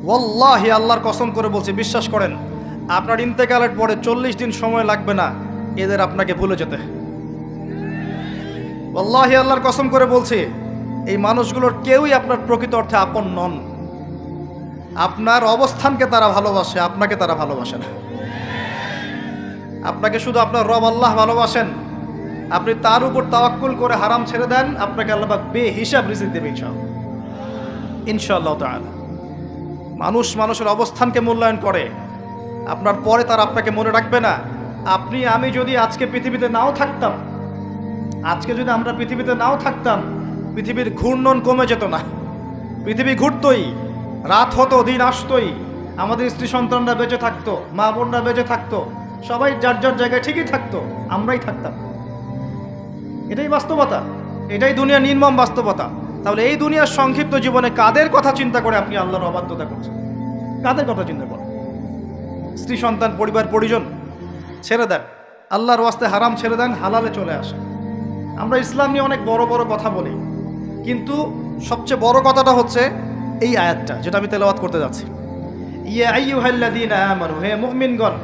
ওয়াল্লাহি আল্লাহর কসম করে বলছি, বিশ্বাস করেন, আপনার ইন্তেকালের পরে 40 দিন সময় লাগবে না এদের আপনাকে ভুলে যেতে। ওয়াল্লাহি আল্লাহর কসম করে বলছি, এই মানুষগুলোর কেউই আপনার প্রকৃত অর্থে আপন নন। আপনার অবস্থানকে তারা ভালোবাসে, আপনাকে তারা ভালোবাসে না। আপনাকে শুধু আপনার রব আল্লাহ ভালোবাসেন। আপনি তার উপর তাওয়াক্কুল করে হারাম ছেড়ে দেন, আপনাকে আল্লাহ পাক বেহিসাব রিজিক দেবে ইনশাআল্লাহ তাআলা। মানুষ মানুষের অবস্থানকে মূল্যায়ন করে, আপনার পরে তার আপনাকে মনে রাখবে না। আপনি আমি যদি আজকে পৃথিবীতে নাও থাকতাম, আজকে যদি আমরা পৃথিবীতে নাও থাকতাম, পৃথিবীর ঘূর্ণন কমে যেত না। পৃথিবী ঘুরতই, রাত হতো, দিন আসতোই, আমাদের স্ত্রী সন্তানরা বেঁচে থাকতো, মা বোনরা বেঁচে থাকতো, সবাই যার যার জায়গায় ঠিকই থাকতো, আমরাই থাকতাম। এটাই বাস্তবতা, এটাই দুনিয়ার নির্মম বাস্তবতা। তাহলে এই দুনিয়ার সংক্ষিপ্ত জীবনে কাদের কথা চিন্তা করে আপনি আল্লাহর অবাধ্যতা করছেন? কাদের কথা চিন্তা করেন? স্ত্রী সন্তান পরিবার পরিজন ছেড়ে দেন, আল্লাহর ওয়াস্তে হারাম ছেড়ে দেন, হালালে চলে আসেন। আমরা ইসলাম নিয়ে অনেক বড় বড় কথা বলি, কিন্তু সবচেয়ে বড় কথাটা হচ্ছে এই আয়াতটা, যেটা আমি তেলাওয়াত করতে যাচ্ছি। ইয়া আইয়ুহাল্লাযীনা আমানু, হে মুমিনগণ,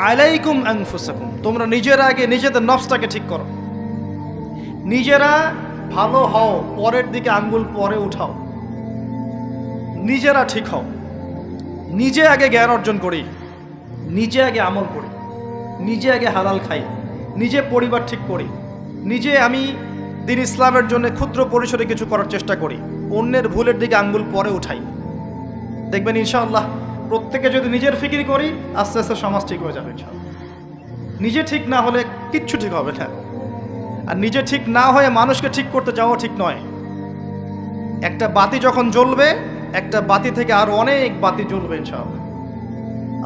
আলাইকুম আনফুসাকুম, তোমরা নিজেরা আগে নিজেদের নফসটাকে ঠিক করো। নিজেরা ভালো হও, পরের দিকে আঙ্গুল পরে উঠাও। নিজেরা ঠিক হও, নিজে আগে জ্ঞান অর্জন করি, নিজে আগে আমল করি, নিজে আগে হালাল খাই, নিজে পরিবার ঠিক করি, নিজে আমি দিন ইসলামের জন্য ক্ষুদ্র পরিসরে কিছু করার চেষ্টা করি, অন্যের ভুলের দিকে আঙ্গুল পরে উঠাই। দেখবেন ইনশাআল্লাহ প্রত্যেকে যদি নিজের ফিকির করি, আস্তে আস্তে সমাজ ঠিক হয়ে যাবে ইনশাআল্লাহ। নিজে ঠিক না হলে কিচ্ছু ঠিক হবে না। আর নিজে ঠিক না হয়ে মানুষকে ঠিক করতে যাওয়া ঠিক নয়। একটা বাতি যখন জ্বলবে, একটা বাতি থেকে আরো অনেক বাতি জ্বলবে ইনশাআল্লাহ।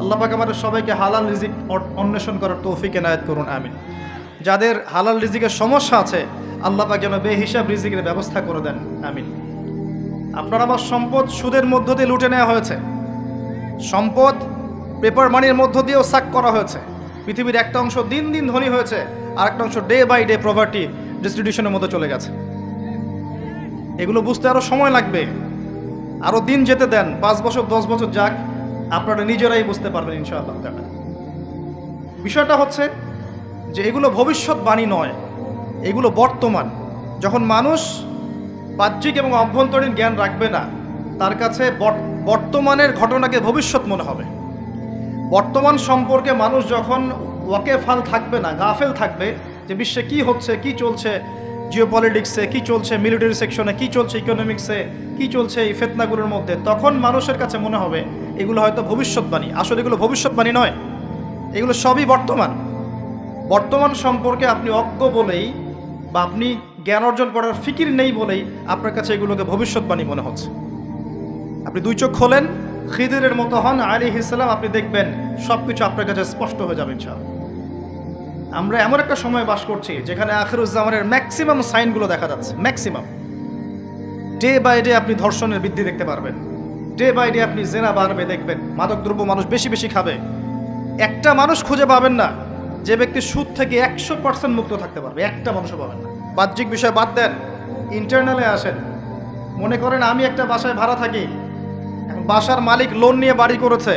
আল্লাহ পাক আমাদের সবাইকে হালাল রিজিক অন্বেষণ করার তৌফিক এনায়েত করুন, আমিন। যাদের হালাল রিজিকের সমস্যা আছে, আল্লাহ পাক যেন বেহিসাব রিজিকের ব্যবস্থা করে দেন, আমিন। আপনার আমার সম্পদ সুদের মধ্য দিয়ে লুটে নেওয়া হয়েছে, সম্পদ পেপার মানির মধ্য দিয়েও সাক করা হয়েছে। পৃথিবীর একটা অংশ দিন দিন ধনী হয়েছে, আর একটা অংশ ডে বাই ডে প্রপার্টি ডিস্ট্রিবিউশনের মধ্যে চলে গেছে। এগুলো বুঝতে আরো সময় লাগবে, আরো দিন যেতে দেন, 5 বছর 10 বছর যাক, আপনারা নিজেরাই বুঝতে পারবেন ইনশাআল্লাহ। বিষয়টা হচ্ছে যে এগুলো ভবিষ্যৎবাণী নয়, এগুলো বর্তমান। যখন মানুষ বাহ্যিক এবং অভ্যন্তরীণ জ্ঞান রাখবে না, তার কাছে বর্তমানের ঘটনাকে ভবিষ্যৎ মনে হবে। বর্তমান সম্পর্কে মানুষ যখন ওয়াকেফাল থাকবে না, গাফেল থাকবে যে বিশ্বে কি হচ্ছে, কি চলছে, জিওপলিটিক্সে কি চলছে, মিলিটারি সেকশনে কি চলছে, ইকোনমিক্সে কি চলছে, এই ফিতনাগুলোর মধ্যে, তখন মানুষের কাছে মনে হবে এগুলো হয়তো ভবিষ্যৎবাণী। আসলে এগুলো ভবিষ্যৎবাণী নয়, এগুলো সবই বর্তমান। বর্তমান সম্পর্কে আপনি অজ্ঞ বলেই, বা আপনি জ্ঞান অর্জন করার ফিকির নেই বলেই আপনার কাছে এগুলোকে ভবিষ্যৎবাণী মনে হচ্ছে। আপনি 2 চোখ খোলেন, খিদিরের মতো হন আলাইহিস সালাম, আপনি দেখবেন সবকিছু আপনার কাছে স্পষ্ট হয়ে যাবে ইনশাআল্লাহ। আমরা এমন একটা সময় বাস করছি যেখানে আখিরুজ্জামানের ম্যাক্সিমাম সাইনগুলো দেখা যাচ্ছে। ম্যাক্সিমাম ডে বাই ডে আপনি ধর্ষণের বৃদ্ধি দেখতে পারবেন, ডে বাই ডে আপনি জেনা বাড়বে দেখবেন, মাদকদ্রব্য মানুষ বেশি বেশি খাবে। একটা মানুষ খুঁজে পাবেন না যে ব্যক্তি সুদ থেকে 100% মুক্ত থাকতে পারবে, একটা মানুষও পাবেন না। বাহ্যিক বিষয় বাদ দেন, ইন্টারনালে আসেন। মনে করেন আমি একটা বাসায় ভাড়া থাকি, বাসার মালিক লোন নিয়ে বাড়ি করেছে,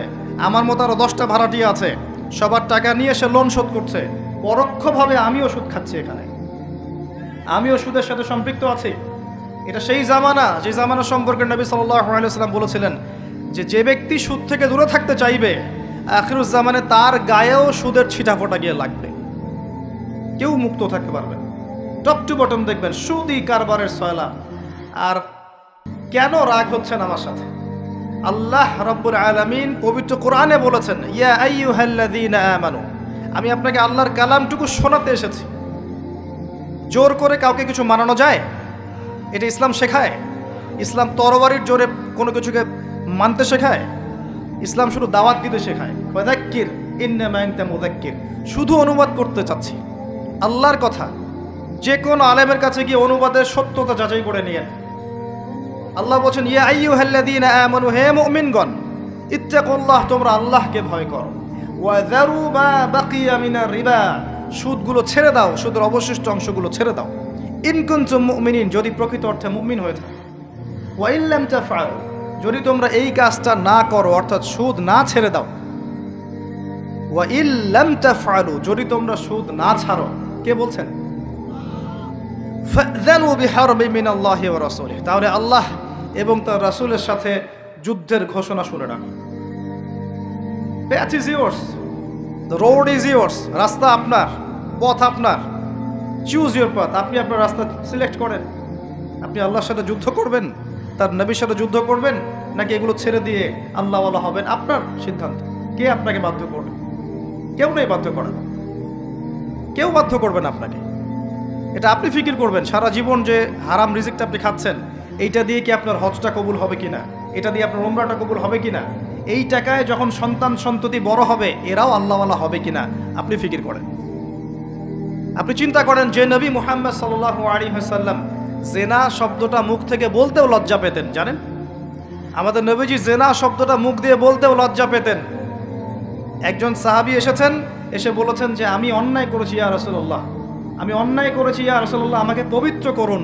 আমার মতো আরো 10টা ভাড়াটিয়া আছে, সবার টাকা নিয়ে সে লোন শোধ করছে। পরোক্ষভাবে আমিও সুদ খাচ্ছি, এখানে আমিও সুদের সাথে সম্পৃক্ত আছি। এটা সেই জামানা, যে জামানা সম্পর্কে নবী সাল্লাল্লাহু আলাইহি ওয়াসাল্লাম বলেছিলেন যে ব্যক্তি সুদ থেকে দূরে থাকতে চাইবে, আখিরুজ্জামানে তার গায়েও সুদের ছিটাফোঁটা গিয়ে লাগবে, কেউ মুক্ত থাকতে পারবে। টপ টু বটম দেখবেন সুদি কারবারের সয়লা। আর কেন রাগ হচ্ছেন আমার সাথে? আল্লাহ রাব্বুল আলামিন পবিত্র কোরআনে বলেছেন, ইয়া আইয়ুহাল্লাযীনা আমানু, আমি আপনাকে আল্লাহর কালামটুকু শোনাতে এসেছি। জোর করে কাউকে কিছু মানানো যায়? এটা ইসলাম শেখায়? ইসলাম তরবারির জোরে কোনো কিছুকে মানতে শেখায়? ইসলাম শুধু দাওয়াত দিতে শেখায়। ফাযাক্কির ইন্নামা আনতা মুযাক্কির, শুধু অনুবাদ করতে চাচ্ছি আল্লাহর কথা। যে কোনো আলেমের কাছে গিয়ে অনুবাদের সত্যতা যাচাই করে নিয়েন। আল্লাহ বলছেন, ইয়া আইয়ুহাল্লাযীনা আমানু, হে মুমিনগণ, ইত্তাকুল্লাহ, তোমরা আল্লাহকে ভয় করো। ওয়া যারু মা বাকিয়া মিনার রিবা, সুদগুলো ছেড়ে দাও, সুদের অবশিষ্ট অংশগুলো ছেড়ে দাও। ইন কুনতুম মুমিনিন, যদি প্রকৃত অর্থে মুমিন হয়ে থাকে। ওয়া ইল্লাম তাফআলু, যদি তোমরা এই কাজটা না করো, অর্থাৎ সুদ না ছেড়ে দাও, ওয়া ইল লাম তাফআলু, যদি তোমরা সুদ না ছাড়ো, কে বলছেন? ফাযানু বিহারবিন মিনাল্লাহি ওয়া রাসূলিহি, তাহলে আল্লাহ এবং তার রাসূলের সাথে যুদ্ধের ঘোষণা শুনে রাখো। Path is yours, the road is yours, রাস্তা আপনার, পথ আপনার। চুজ ইউর পাথ, আপনি আপনার রাস্তা সিলেক্ট করেন। আপনি আল্লাহর সাথে যুদ্ধ করবেন, তার নবীর সাথে যুদ্ধ করবেন, নাকি এগুলো ছেড়ে দিয়ে আল্লাহওয়ালা হবেন, আপনার সিদ্ধান্ত। কে আপনাকে বাধ্য করবে? কেউ নেই বাধ্য করেন, কেউ বাধ্য করবেন আপনাকে। এটা আপনি ফিকির করবেন সারা জীবন যে হারাম রিজিকটা আপনি খাচ্ছেন, এইটা দিয়ে কি আপনার হজটা কবুল হবে কিনা, এটা দিয়ে আপনার উমরাটা কবুল হবে কিনা, এই টাকায় যখন সন্তান সন্ততি বড় হবে এরাও আল্লাহওয়ালা হবে কিনা, আপনি ফিকির করেন। আপনি চিন্তা করেন যে নবী মুহাম্মদ সাল্লাল্লাহু আলাইহি ওয়াসাল্লাম জেনা শব্দটা মুখ থেকে বলতেও লজ্জা পেতেন, জানেন? আমাদের নবীজি জেনা শব্দটা মুখ দিয়ে বলতেও লজ্জা পেতেন। একজন সাহাবী এসেছেন, এসে বলেছেন যে আমি অন্যায় করেছি ইয়া রাসূলুল্লাহ, আমি অন্যায় করেছি ইয়া রাসূলুল্লাহ, আমাকে পবিত্র করুন।